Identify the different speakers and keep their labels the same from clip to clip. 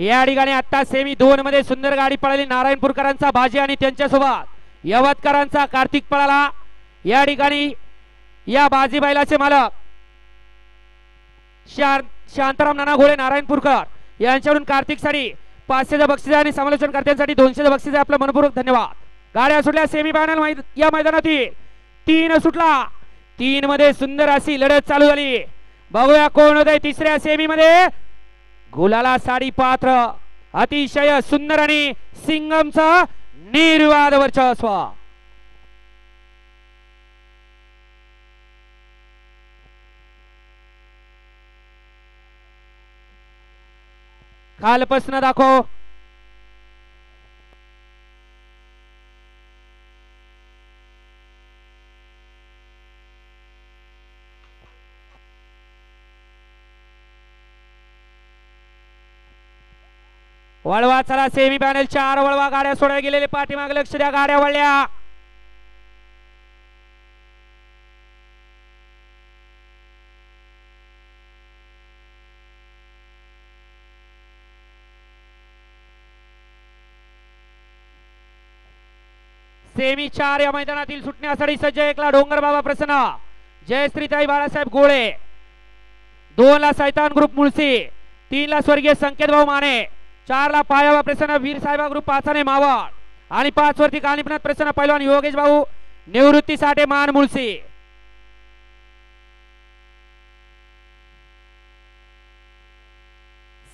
Speaker 1: या ठिकाणी आता सेमी 2 मध्ये सुंदर गाडी पळाली नारायणपूरकरांचा बाजी आणि त्यांच्यासोबत यवतकरांचा कार्तिक पळाला। या ठिकाणी या बाजी बैलाचे मालक शांताराम नाना घोळे नारायणपूरकर यांच्याकडून कार्तिक साठी 500चं बक्षीस आणि समालोचन कर्त्यांसाठी 200चं बक्षीस आहे। आपलं मनपूर्वक धन्यवाद। गाड्या सुटल्या सेमी फायनल या मैदानातील 3 सुटला 3 मध्ये सुंदर अशी लढत चालू झाली। बघूया कोण होते तिसऱ्या सेमी मध्ये गुलाला साडी पात्र अतिशय सुंदर आणि सिंगमचा निर्वाद वर्चस्व। खालपासून दाखव वळवा चला सेमी फायनल 4 वळवा गाड्या सोडायला गेलेले पाठीमागे लक्ष द्या गाड्या वळल्या। सेमी 4 या मैदानातील सुटण्यासाठी सज्ज 1 ला डोंगर बाबा प्रसन्न जयश्रीताई बाळासाहेब गोळे 2 ला सैतान ग्रुप मुळशी 3 ला स्वर्गीय संकेत भाऊ माने 4 ला पायावा प्रसन्न वीर साहेबा ग्रुप 5 ने मावळ आणि 5 वरती कानिपनाथ प्रसन्न पैलवान योगेश भाऊ निवृत्ती साठे मान मुळशी।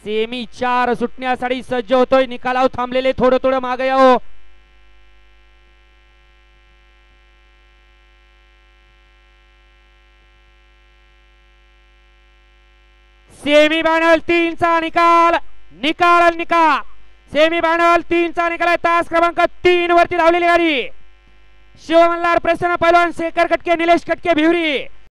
Speaker 1: सेमी 4 सुटण्यासाठी सज्ज होतोय निकालाव थांबलेले थोडं थोडं मागे यावं। सेमी फायनल 3 चा निकाल सेमी फायनल 3 चा निकाल आहे। तास क्रमांक 3 वरती धावलेली गाडी शिवमल्हार प्रसन्न पैलवान शेखर कटके निलेश कटके भिवरी